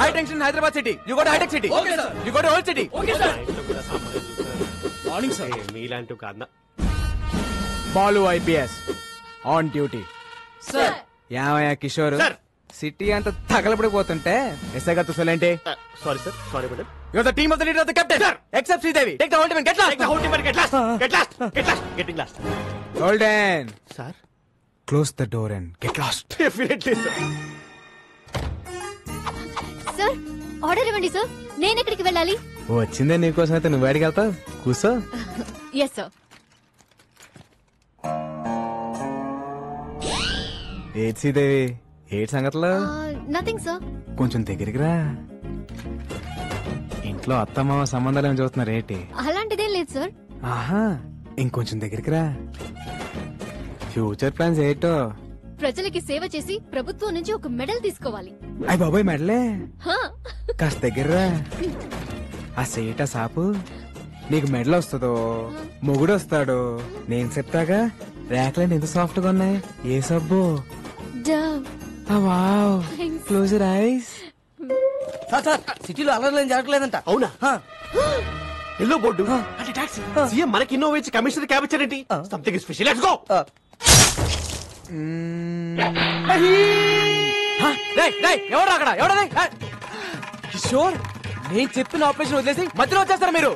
high tension Hyderabad city. You go to high-tech city. Okay, sir. You go to old city. Okay, sir. Morning, sir. మీలాంటి కాదు Balu IPS on duty. Sir. ఏమయ్యా Kishore sir city అంతా తగలబడిపోతుంటే SI గారు చూసాలేంటి? Sorry sir sorry madam You're the team of the leader of the captain. Sir. Except Sridevi. Take the whole team and get lost. Take the whole team and get last. Get last. Get last. Getting last. Golden. Sir Close the door and get lost. Definitely sir. Sir order ఇవ్వండి sir. నేను ఎక్కడికి వెళ్ళాలి? వచ్చిందే నీకోసం అయితే నువ్వు బయటికి వెళ్తావు. కూసో. Yes sir. ఏడ్ శ్రీదేవి ఏడ్ సంగతులు? Nothing sir. కొంచెం దగ్గరికి రా. ఇంట్లో అత్తమ్మ సంబంధాలు ఏమి చూస్తున్నారు ఏంటి? అలాంటిదేం లేదు సార్. ఆహా ఇంకొంచెం దగ్గరికి రా. ఫ్యూచర్ ప్లాన్స్ ఏంటో? ప్రజలకి సేవ చేసి ప్రభుత్వం నుంచి ఒక మెడల్ తీసుకోవాలి. అయ్య బాబాయ్ మెడలే. హా. కాస్త దగ్గర రా. ఆ సేట సాపు నీకు మెడల్ వస్తుందో మొగుడు వస్తాడు నేను చెప్తాగా. ర్యాక్లన్నీ ఎంత సాఫ్ట్ గా ఉన్నాయి. ఏ సబ్బు? Wow. Close your eyes. Sir సిటీలో అలర్లేం జరగలేదంట. అవునా? ఎల్లో బోర్డు అంటే టాక్సీ. సీఎం మనకి ఇన్నోవా ఇచ్చి కమిషనర్ క్యాబ్ ఇచ్చారేంటి? Something special. Let's go. ఎవరు అక్కడ? ఎవడది? కిషోర్ నేను చెప్పిన ఆపరేషన్ వదిలేసి మధ్యలో వచ్చేస్తారా మీరు?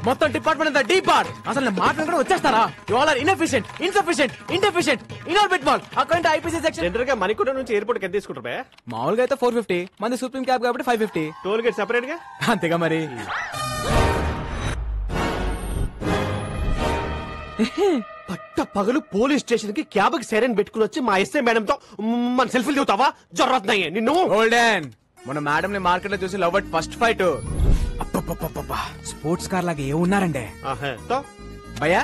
మొత్తం డిపార్ట్మెంట్ అంతా డీప్ పార్ట్. అసలు నేను మాట్లాడుకుంటే వచ్చేస్తారా? You all are inefficient, insufficient, indeficient, Inorbit mall. Account IPC section. General గా మణికొండ నుంచి ఎయిర్పోర్ట్ ఎంత తీసుకుంటారు బే? మామూలుగా అయితే 450, మంది సుప్రీం క్యాబ్ కాబట్టి 550. టోల్ గేట్ సెపరేట్ గా. అంతేగా మరి. పట్ట పగలు పోలీస్ స్టేషన్ కి క్యాబ్ కి సైరన్ పెట్టుకుని వచ్చి మా ఎస్ఐ మేడం తో మన సెల్ఫీలు దిగుతావా? జరుగుతున్నాయి నిన్ను. గోల్డెన్ మన మేడం ని మార్కెట్ లో చూసి love at first fight. Sports car లాగా ఏ ఉన్నారండి భయ్యా?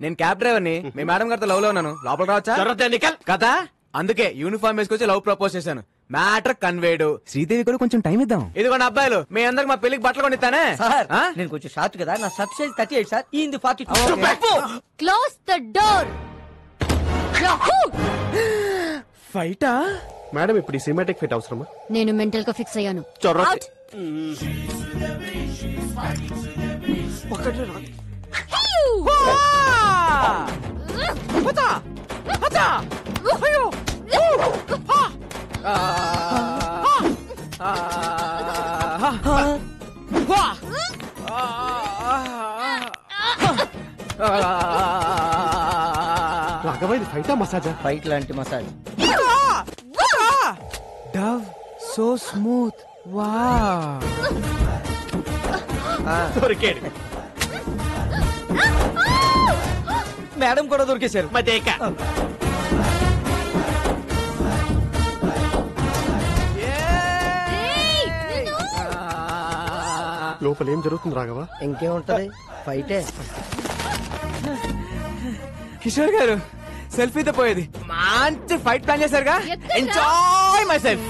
నేను క్యాబ్ డ్రైవర్ ని. మీ మేడం గారితో లవ్ లో ఉన్నాను. లోపల రావచ్చా? కదా అందుకే యూనిఫామ్ వేసుకొచ్చి లవ్ ప్రపోజ్ చేశాను. Matter conveyed. శ్రీదేవి కూడా కొంచెం టైం ఇద్దాం. ఇదిగోండి అబ్బాయిలు మీ అందరికి మా పెళ్లికి బట్టలు కొనిస్తానే. సార్ నేను కొంచెం షార్ట్ కదా. నా షర్ట్ సైజ్ 38 సార్. ఈ 42. Close the door. ఫైటా? మేడం ఇప్పుడు ఈ సినిమాటిక్ ఫిట్ అవసరమా? నేను మెంటల్ గా ఫిక్స్ అయ్యాను. రాఘవైన ఫైటా మసాజా? ఫైట్ లాంటి massage. Dove so smooth. Wow. దొరికాడు. మేడం కూడా దొరికేశారు. మదేక లోపల ఏం జరుగుతుంది రాఘవ? ఇంకేముంటది ఫైటే. కిషోర్ గారు సెల్ఫీతో పోయేది మంచి ఫైట్ ప్లాన్ చేశారుగా. Enjoy myself.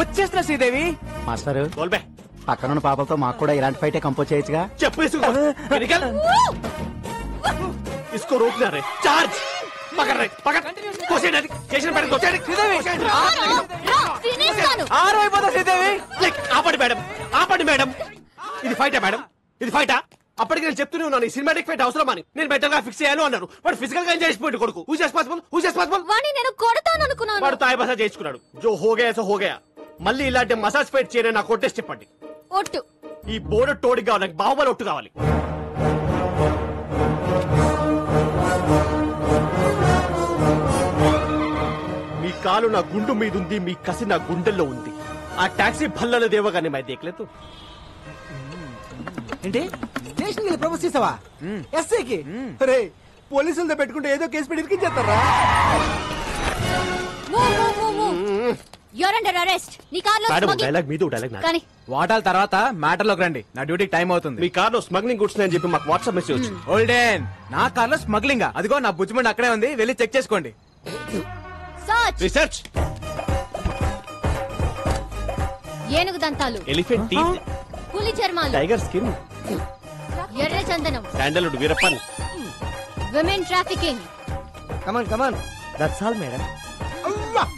వచ్చేస్తున్నా శ్రీదేవి. మాస్టర్ బోల్బే పక్కనున్న పాపలతో మాకు కూడా ఇలాంటి ఫైటే కంపోజ్ చేయొచ్చుగా. చెప్పు. इसको रोकना रे. चार्ज पकड़ रहे पकड़. कोसे डरी स्टेशन पर कोसे डरी. ఆరు అయిపోతా శ్రీదేవి. లైక్ ఆపండి మేడం, ఆపండి మేడం. ఇది ఫైటా మేడం? ఇది ఫైటా? అప్పటికి నేను చెప్తూనే ఉన్నాను ఈ సినిమాటిక్ ఫైట్ అవసరం అని. నేను బెటర్ గా ఫిక్స్ చేయాలి అన్నారు. వాడు ఫిజికల్ గా ఎంజాయ్ చేసిపోయాడు కొడుకు. Who is possible? వాణ్ణి నేను కొడతాను అనుకున్నాను. వాడు తాయి మసాజ్ చేసుకున్నాడు. జో హో గయా సో హో గయా. మళ్ళీ ఇలాంటి మసాజ్ ఫైట్ చేయని నాకు కొట్టేసి చెప్పండి. ఒట్టు. ఈ బోర్డు టోడి కావాలి. నాకు బాహుబలి ఒట్టు కావాలి. మీ కాలు నా గుండు మీద ఉంది. మీ కసి నా గుండెల్లో ఉంది. ఆ టాక్సీ భల్లల దేవగానే మై దేఖలేదు. ఏంటి స్టేషన్ కి ప్రపోజ్ చేసావా? ఎస్ఐకి రే పోలీసులతో పెట్టుకుంటే ఏదో కేసు పెట్టి ఇరికించేస్తారా? You're under arrest. నీ కార్లో డైలాగ్ మీదో డైలాగ్ కానీ వాటాల తర్వాత మ్యాటర్ లోకి రండి. నా డ్యూటీకి టైం అవుతుంది. మీ కార్ లో స్మగ్లింగ్ గుడ్స్ అని చెప్పి మాకు వాట్సాప్ మెసేజ్ వచ్చింది. ఓల్డెన్ నా కార్ లో స్మగ్లింగ్. అదిగో నా బుజ్జిమండి అక్కడే ఉంది. వెళ్ళి చెక్ చేసుకోండి. రీసెర్చ్. ఏనుగు దంతాలు, ఎలిఫెంట్ టీత్, పులి చర్మాలు, టైగర్ స్కిన్, ఎర్ర చందనం, sandalwood Veerappan, women trafficking. Come on that's all madam.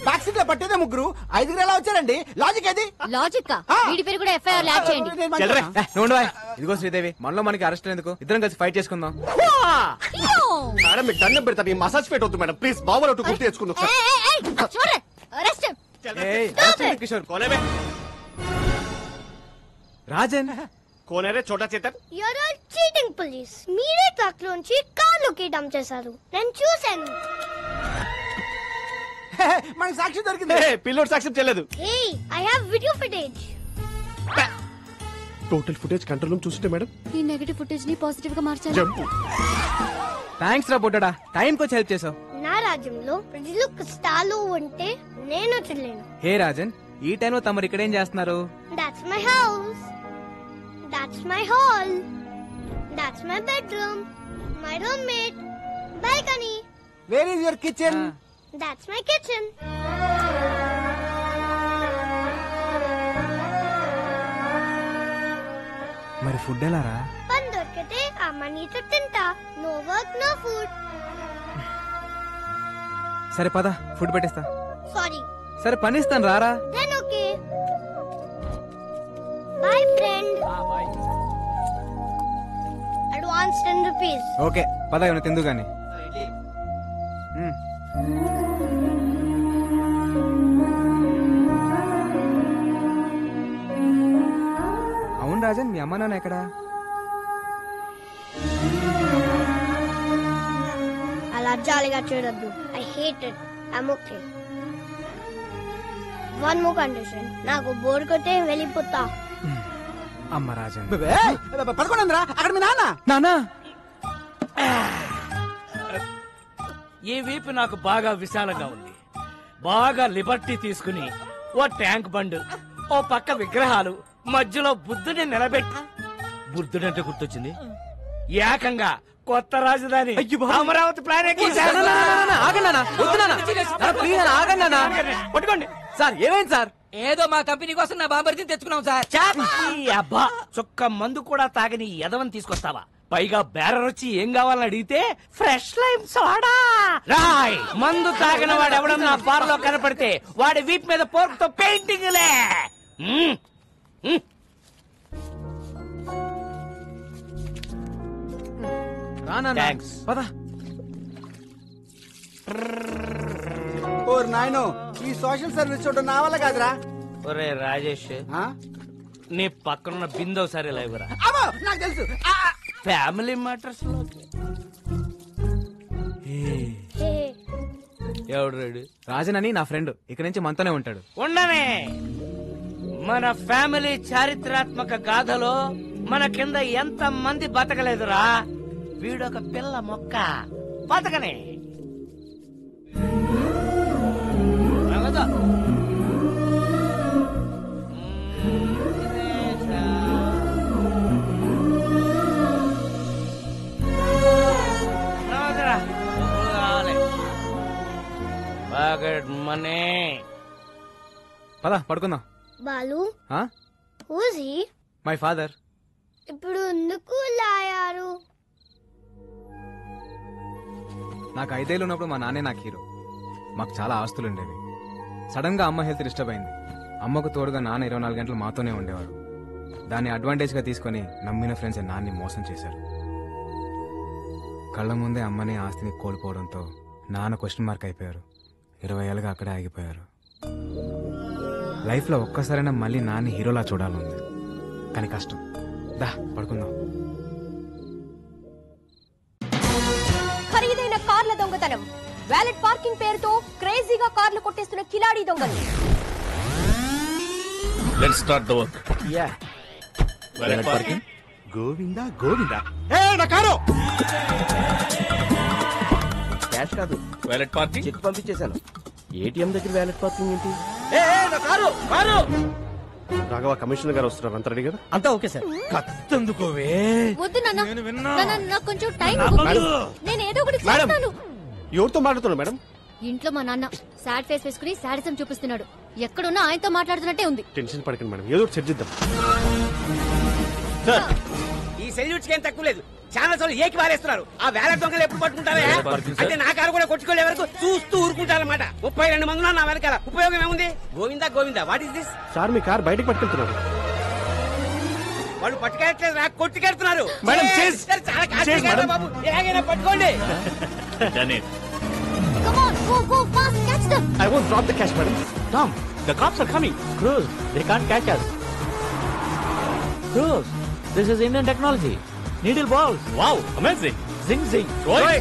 Back seat లో పట్టేదే ముగ్గురు, 5 ఎలా వచ్చారండి? లాజిక్ అది. లాజిక్ వీడి పేరు కూడా ఎఫ్ఐఆర్ ల్యాబ్ చేయండి. ఇదిగో శ్రీదేవి, మనలో మనకి అరెస్ట్ ఎందుకు, ఇద్దరం కలిసి ఫైట్ చేసుకుందాం. మేడం మీకు దండం పెడతాను, ఈ మసాజ్ ఫైట్ వద్దు మేడం ప్లీజ్. బాబు గుర్తు తెచ్చుకుందాం. కిషోర్ రాజన్ కోనేరే చోటా Chetan. You're all cheating police. మీరే ట్రక్ లోంచి కార్లోకి డంప్ చేశారు, నేను చూశాను. మనకి సాక్షి దొరికింది. పిల్లోడ్ సాక్ష్యం చెల్లదు. Hey, I have video footage. Total footage control room చూస్తుంటే మేడం ఈ నెగటివ్ ఫుటేజ్ ని పాజిటివ్ గా మార్చాలి. జంపు. థ్యాంక్స్ రా బుడ్డడా, టైం కి వచ్చి హెల్ప్ చేసావు. నా రాజ్యంలో ప్రజలు కష్టాలు ఉంటే నేను వదిలేను. హే రాజన్, ఈ టైంలో తమరు ఇక్కడేం చేస్తున్నారు? That's my house. That's my hall. That's my bedroom. My roommate. Balcony. Where is your kitchen? That's my kitchen. మరి ఫుడ్ ఎలా రా? పని దొరికితే అమ్మ నీతో తింటా. No work, no food. సరే పద, ఫుడ్ పెట్టేస్తా. Sorry. సరే పని ఇస్తాను, రారా. Then okay. Bye, friend. Advance 10 rupees. Okay పద, ఏమైనా తిందు గాని. అవును రాజన్, మీ అమ్మ నాన్న ఎక్కడా? అలా జాలిగా చూడొద్దు. I hate it. I'm okay. One more condition. నాకు బోర్ కొట్టే వెళ్ళిపోతా. అమ్మ రాజన్. పడుకోండిరా, అక్కడ మీ నాన్న. నానా ఈ వీపు నాకు బాగా విశాలంగా ఉంది. బాగా లిబర్టీ తీసుకుని ఓ ట్యాంక్ బండ్, ఓ పక్క విగ్రహాలు, మధ్యలో బుద్ధుని నిలబెట్టి, బుద్ధుడంటే గుర్తొచ్చింది, ఏకంగా కొత్త రాజధాని అమరావతి ప్లాన్ పట్టుకోండి సార్. ఏమైంది సార్? ఏదో మా కంపెనీ కోసం నా బాంబర్తిని తెచ్చుకున్నాం సార్. అబ్బా, చుక్క మందు కూడా తాగని ఎదవని తీసుకొస్తావా? పైగా బేరర్ వచ్చి ఏం కావాలని అడిగితే ఫ్రెష్ లైమ్ సోడా. రాయ్, మందు తాగిన వాడు ఎవడన్నా బార్ లో కనపడితే వాడి వీప్ మీద పోర్క్ తో పెయింటింగ్ లే. థ్యాంక్స్. పద. ఓర్ నాయనో, ఈ సోషల్ సర్వీస్ చూడటం నా వల్ల కాదురా. ఒరే రాజేష్, నీ పక్కనున్న బిందు ఒకసారి లైవ్రా. అమ్మో, నాకు తెలుసు. ఫ్యామిలీ మ్యాటర్స్ లో ఎవడు రెడీ? రాజన్ అని నా ఫ్రెండ్, ఇక్కడ నుంచి మనతోనే ఉంటాడు. ఉండనే. మన ఫ్యామిలీ చారిత్రాత్మక గాథలో మన కింద ఎంత మంది బతకలేదురా. వీడొక పిల్ల మొక్క బతకనే. మనీ. పద పడుకుందాం. బాలు, ఆ? who's he? My father. ఇప్పుడు ఎందుకు లాయారు? నాకు 5 ఏళ్ళు ఉన్నప్పుడు మా నాన్నే నాకు హీరో. మాకు చాలా ఆస్తులు ఉండేవి. సడన్ గా అమ్మ హెల్త్ డిస్టర్బ్ అయింది. అమ్మకు తోడుగా నాన్న 24 గంటలు మాతోనే ఉండేవాడు. దాన్ని అడ్వాంటేజ్ గా తీసుకుని నమ్మిన ఫ్రెండ్స్ నాన్ని మోసం చేశారు. కళ్ళ ముందే అమ్మని ఆస్తిని కోల్పోవడంతో నాన్న క్వశ్చన్ మార్క్ అయిపోయారు. 20 ఏళ్ళుగా అక్కడే ఆగిపోయారు. లైఫ్ లో ఒక్కసారైనా మళ్ళీ నాన్ని హీరోలా చూడాలంది, కానీ కష్టం. దా పడుకుందాం. ఖరీదైన కార్ల దొంగతనం, వ్యాలెట్ పార్కింగ్ పేరుతో క్రేజీగా కార్లు కొట్టేస్తున్న కిలాడీ దొంగలు. Let's start the work. Yeah. Valet parking. Govinda Govinda. ఏ నా కారు. క్యాష్ కాదు, వాలెట్ పార్కింగ్. చెక్ పంపించేశాను. ఏటీఎం దగ్గర వ్యాలెట్ పార్కింగ్ ఏంటి? ఏ నా కారు కారు. రాఘవ, కమిషనర్ గారు వస్తున్నారు, అంత రెడీ కదా? అంతా ఓకే సార్. కత్తందుకోవే. వద్దు నాన్న, నాన్న, నాకు కొంచెం టైం ఇవ్వు. నేను ఏదో ఒకటి చేస్తాను. ఎవరితో మాట్లాడుతున్నారు మేడం? ఇంట్లో మా నాన్న సాడ్ ఫేస్ వేసుకుని సాడిజం చూపిస్తున్నాడు. ఎక్కడున్నా ఆయనతో మాట్లాడుతున్నట్టే ఉంది. టెన్షన్ పడకండి మేడం, ఏదో ఒకటి సెట్ చేద్దాం. సార్, ఈ సెల్యూట్స్ ఏం తక్కువ లేదు. ఛానల్స్ వాళ్ళు ఏకి వారేస్తున్నారు. ఆ వేల దొంగలు ఎప్పుడు పట్టుకుంటారా? అంటే నా కారు కూడా కొట్టుకోలే వరకు చూస్తూ ఊరుకుంటారన్నమాట. 32 మంది ఉన్నారు నా వెనకాల. ఉపయోగం ఏముంది? Govinda Govinda, what is this? Sir me car బయటకు పట్టుకెళ్తున్నారు. వాళ్ళు పట్టుకెళ్ళట్లేదు, నాకు కొట్టుకెళ్తున్నారు. మేడం, చాలా కాదు బాబు, ఏగైనా పట్టుకోండి. Come on, go, go, fast, catch them. I won't drop the cash, madam. Tom, the cops are coming. Cruz, they can't catch us. Cruz, this is Indian technology. Needle balls. Wow, amazing. Zing zing. Roy.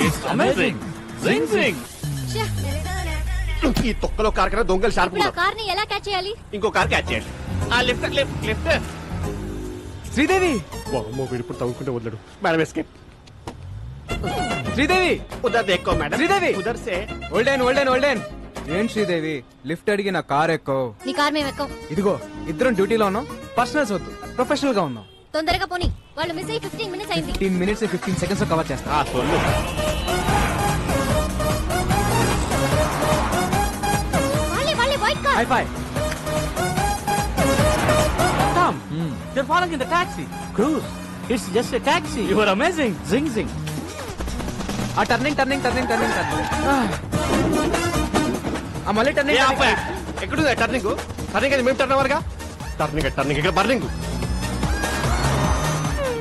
It's amazing. Zing zing. ఈ తొక్కలో car కన్నా దొంగలు sharp ఇప్పుడు ఆ కార్ని ఎలా catch చేయాలి? ఇంకో కార్ క్యాచ్ చేయండి. ఆ లిఫ్ట్ లిఫ్ట్ లిఫ్ట్. శ్రీదేవి అమ్మో వీడు ఇప్పుడు తవ్వుకుంటే వదలడు. Madam escape. శ్రీదేవి ఉదర్ దేక్కో మేడం. శ్రీదేవి ఉదర్ సే. ఓల్డెన్ ఏం శ్రీదేవి లిఫ్ట్ అడిగి నా కార్ ఎక్కో. నీ కార్ మేము ఎక్కం. ఇదిగో ఇద్దరం డ్యూటీలో ఉన్నాం. పర్సనల్స్ వద్దు, ప్రొఫెషనల్ గా ఉన్నాం. తొందరగా పోనీ, వాళ్ళు మిస్ అయ్యి 15 మినిట్స్ అయింది. 15 మినిట్స్ 15 సెకండ్స్ లో కవర్ చేస్తా. వాళ్ళే white car. High phi. Tom, they're falling in the taxi. Cruz, it's just a taxi. You are amazing. Zing zing. ఆ టర్నింగ్ ఆ మళ్ళీ టర్నింగ్. ఎక్కడుంది టర్నింగ్? టర్నింగ్ అది మేము టర్న్ అవ్వరుగా. టర్నింగ్ ఇక్కడ బర్నింగ్.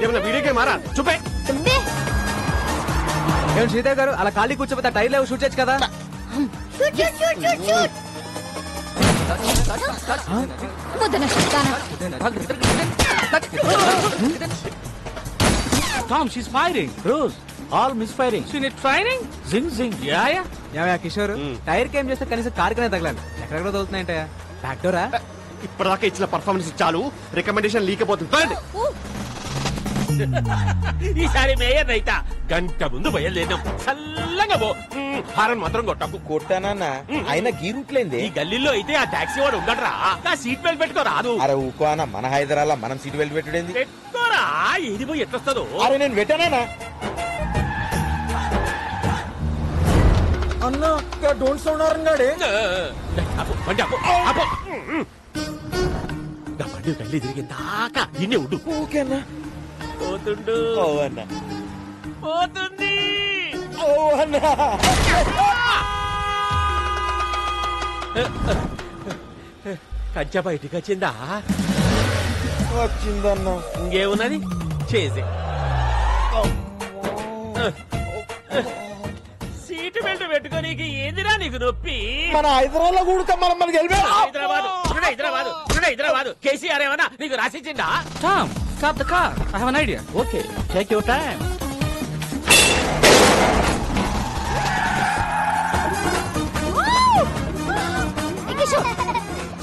ఏమన్నా వీడియో గేమ్ మారా చూపే. ఏం శ్రీదేవి గారు అలా ఖాళీ కూర్చోపోతే టైర్ లేవు, షూట్ చేయొచ్చు కదా. Tom, she's firing. Cruz, all misfiring. She need training. Zing zing. Yeah. ఏమయ్యా కిషోర్, టైర్ కేం చేస్తే కనీసం కార్ కనే తగలాలి. ఎక్కడెక్కడ తగులుతున్నాయంటే ఫ్యాక్టోరా. ఇప్పటిదాకా ఇచ్చిన పర్ఫార్మెన్స్ చాలు, రికమెండేషన్ లీక్ అయిపోతుంది. ఈసారి మేయర్ రైతా గంట ముందు బయలుదేరాం. చల్లగా పో. హారన్ మాత్రం కొట్టకు. కొట్టానన్నా అయినా గీ రూట్లేంది. ఈ గల్లీలో అయితే ఆ టాక్సీ వాడు ఉండడరా. నా సీట్ బెల్ట్ పెట్టుకో రాదు. అరే ఊకో అన్న, మన హైదరాబాద్ మనం సీట్ బెల్ట్ పెట్టుడేంది? పెట్టుకోరా, ఏది పోయి ఎట్లొస్తుందో. అరే నేను పెట్టానా అన్నా? డోంట్ సౌండ్ అరంగాడే. బండి గల్లీ తిరిగి దాకా ఇన్నే ఉండు. ఓకేనా? పోతుండు. ఓ అన్న పోతుంది. ఓ అన్న కంచె బయటికి వచ్చిందా? వచ్చిందన్న. ఇంకేమున్నది చేసి సీటు బెల్ట్ పెట్టుకోనీకి ఏందిరా నీకు నొప్పి? మన హైదరాబాద్ లో కూడా మనం మనకి హైదరాబాద్ కేసీఆర్ ఏమన్నా నీకు రాసిచ్చిందా? Stop the car. I have an idea. Okay, take your time.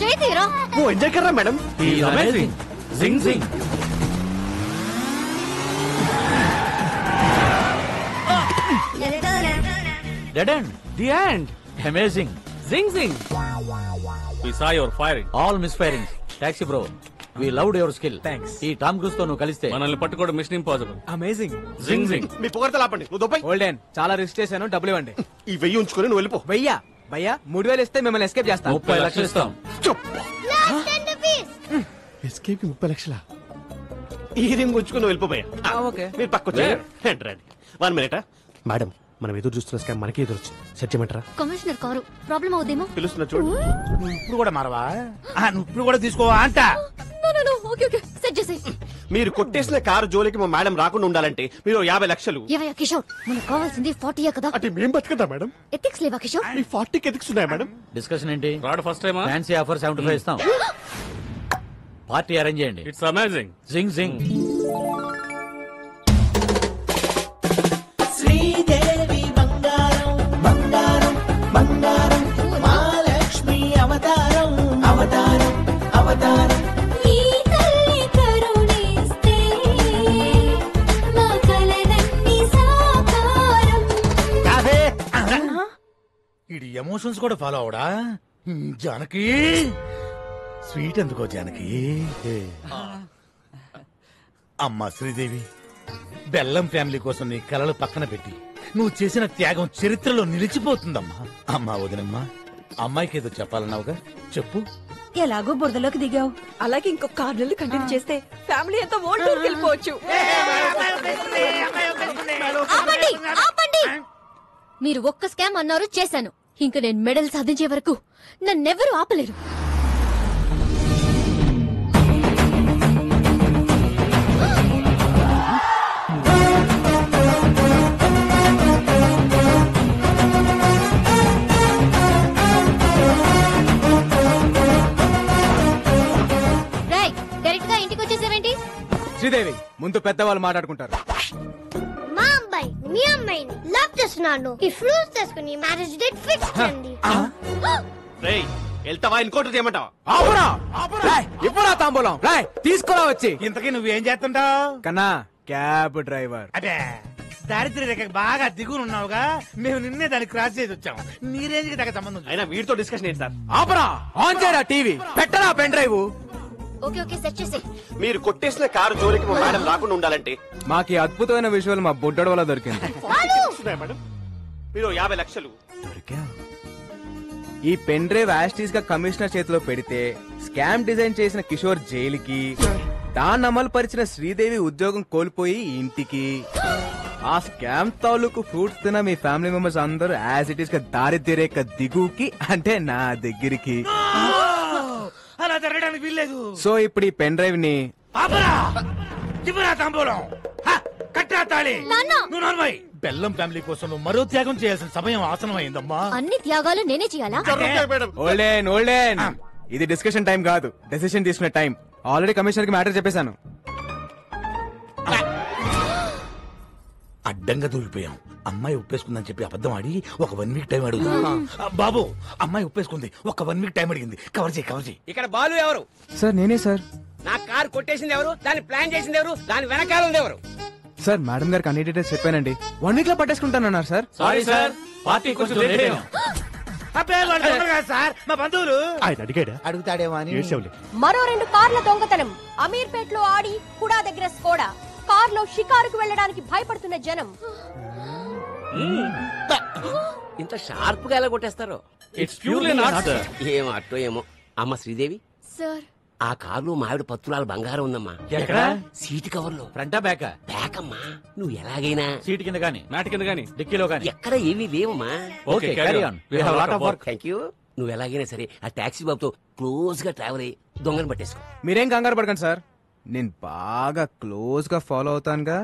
చేతిరా. ఓ ఎంజాయ్ కర్రా madam. He's amazing. Zing zing. Dead end. The end. Amazing. Zing zing. We saw your firing. All misfiring. Taxi bro. We loved your skill. Thanks. ఈ Tom cruise తో నువ్వు కలిస్తే మనల్ని పట్టుకోవడం machine impossible. Amazing. Zing జింగ్. మీ పొగడత లాపండి. నువ్వు దొబ్బై. Olden చాలా risk చేశాను, డబ్బులు ఇవ్వండి. ఈ 1000 ఉంచుకొని నువ్వు వెళ్ళిపో. భయ్యా 3000 ఇస్తే మిమ్మల్ని ఎస్కేప్ చేస్తాను. 30 లక్షలు ఇస్తాం. ఎస్కేప్ కి 30 లక్షల. ఈ రింగ్ ఉంచుకొని వెళ్ళిపోయా. ఓకే. మీరు పక్కొచ్చా రండి. 1 మినిట్. మేడం మనం ఎదురు చూస్తున్న స్కామ్ మనకి ఎదురు వచ్చింది. సెట్ చేయమంటారా? కమిషనర్ కారు ప్రాబ్లం అవుదేమో. పిలుస్తున్నా చూడు. ఇప్పుడు కూడా మారవా? నువ్వు ఇప్పుడు కూడా తీసుకోవా అంట. ఓకే సెట్ చేసేయ్. మీరు కొట్టేసిన కారు జోలికి మా మేడం రాకుండా ఉండాలంటే మీరు 50 లక్షలు. ఏవయ్యా కిషోర్, మనకు కావాల్సింది 40 కదా. అంటే మేం బతుకదా మేడం? ఎథిక్స్ లేవా కిషోర్? మీ 40కి ఎథిక్స్ ఉన్నాయా మేడం? డిస్కషన్ ఏంటి? రాడ్ ఫస్ట్ టైమా? ఫ్యాన్సీ ఆఫర్ 75 ఇస్తాం. పార్టీ అరేంజ్ చేయండి. It's amazing. Zing zing. Sridevi బంగారం బంగారం బంగారం మహాలక్ష్మి అవతారం అవతారం అవతారం. ఈ తల్లి కరుణిస్తే మా కలలన్నీ సాకారం. ఇది ఎమోషన్స్ కూడా ఫాలో అవడా? జానకి స్వీట్ ఎందుకో జానకి. అమ్మా శ్రీదేవి, బెల్లం ఫ్యామిలీ కోసం నీ కలలు పక్కన పెట్టి నువ్వు చేసిన త్యాగం చరిత్రలో నిలిచిపోతుందమ్మా. అమ్మా వదినమ్మా, అమ్మాయికి ఏదో చెప్పాలన్నావుగా, చెప్పు. ఎలాగో బురదలోకి దిగావు అలాగే ఇంకొక 6 నెలలు కంటిన్యూ చేస్తే ఫ్యామిలీ అంతా ఓల్డ్ టూర్కి వెళ్ళిపోవచ్చు. ఆపండి ఆపండి మీరు ఒక్క స్కామ్ అన్నారు చేశాను. ఇంకా నేను మెడల్ సాధించే వరకు నన్నెవరూ ఆపలేరు. డైరెక్ట్ గా ఇంటికి వచ్చేసావేంటి? శ్రీదేవి ముందు పెద్దవాళ్ళు మాట్లాడుకుంటారు. మా అబ్బాయి మీ అమ్మాయిని లవ్ చేస్తున్నాను. ఈ ఫ్రూట్స్ తీసుకుని మ్యారేజ్ డేట్ ఫిక్స్ చేయండి. రేయ్ వెళ్తావా ఇంకోటి చేయమంటావా? ఆపురా! రాయ్, ఇప్పుడా తాంబూలం రాయ్ తీసుకురా వచ్చి. ఇంతకీ నువ్వేం చేస్తుంటావు? కన్నా క్యాబ్ డ్రైవర్. అదే దారిద్ర్య రేఖ బాగా దిగునున్నావుగా, మేము నిన్నే దాన్ని క్రాస్ చేసి వచ్చాం. నీ రేంజ్ కి దగ్గర సంబంధం. అయినా వీడితో డిస్కషన్ ఏంటి సార్? ఆపరా! ఆన్ చేయరా టీవీ, పెట్టరా pen drive. Okay okay set చేసే. మీరు కొట్టేసిన కారు జోలికి మా మేడం రాకుండా ఉండాలంటే మాకి అద్భుతమైన విజువల్ మా బుడ్డోడు వల్ల దొరికింది. మేడం మీరు 50 లక్షలు ఈ పెన్ డ్రైవ్ యాస్టీస్ గా కమిషనర్ చేతిలో పెడితే స్కామ్ డిజైన్ చేసిన కిషోర్ జైలుకి, దాన్ని అమలు పరిచిన శ్రీదేవి ఉద్యోగం కోల్పోయి ఇంటికి, ఆ స్కామ్ తాలూకు ఫ్రూట్స్ తిన మీ ఫ్యామిలీ మెంబర్స్ అందరూ యాజ్ ఇట్ ఈస్ గా దారిద్ర్య రేఖ దిగుకి అంటే నా దగ్గరికి. అలా జరగడానికి వీల్లేదు. సో ఇప్పుడు ఈ పెన్ డ్రైవ్ ని తాంబూలం కట్టా తాళి. నువ్వు నోర్మై. బెల్లం ఫ్యామిలీ కోసం నువ్వు మరో త్యాగం చేయాల్సిన సమయం ఆసనం అయిందమ్మా. అన్ని త్యాగాలు నేనే చేయాలా? ఓల్డెన్ ఇది డిస్కషన్ టైం కాదు, డెసిషన్ తీసుకునే టైం. ఆల్రెడీ కమిషనర్ కి మ్యాటర్ చెప్పేశాను. అడ్డంగా దూరిపోయాం. అమ్మాయి ఒప్పేసుకుందని చెప్పి అబద్ధం ఆడి ఒక 1 వీక్ టైం అడుగుతా. బాబు అమ్మాయి ఒప్పేసుకుంది, ఒక 1 వీక్ టైం అడిగింది. కవర్ చేయి. ఇక్కడ బాలు ఎవరు? సార్ నేనే సార్. నా కారు కొట్టేసింది ఎవరు? దాన్ని ప్లాన్ చేసింది ఎవరు? దాని వెనకాల ఉంది ఎవరు? సార్ మేడం గారికి అన్ని డీటెయిల్స్ చెప్పానండి. 1 వీక్ లో పట్టేసుకుంటానన్నారు సార్. సారీ సార్, పార్టీ కొంచెం లేట్ అయ్యాం. సార్ మా బంధువులు. ఆయన అడిగాడా? అడుగుతాడేమో అని. మరో 2 కార్ల దొంగతనం. అమీర్పేట్ లో ఆడి కుడా దగ్గర స్కోడా. కార్లో షికారుకు వెళ్ళడానికి భయపడుతున్న జనం. ఇంత షార్ప్ గా ఎలా కొట్టేస్తారు? It's purely not sir. ఏమో అట్టో ఏమో. అమ్మ శ్రీదేవి, సార్ ఆ కారులో మావిడ పత్తులాల బంగారం ఉందమ్మా. ఎక్కడ? సీటు కవర్ లో. ఫ్రంటా బ్యాకా? బ్యాక్ అమ్మా. నువ్వు ఎలాగైనా సీట్ కింద గానీ, మ్యాట్ కింద గానీ, డిక్కీలో గానీ. ఎక్కడ ఏమీ లేవమ్మా. Okay carry on, we have lot of work. Thank you. నువ్వు ఎలాగైనా సరే ఆ టాక్సీ బాబుతో క్లోజ్ గా ట్రావెల్ అయ్యి దొంగను పట్టేసుకో. మీరేం కంగారు పడకండి సార్, నేను బాగా క్లోజ్ గా ఫాలో అవుతానుగా.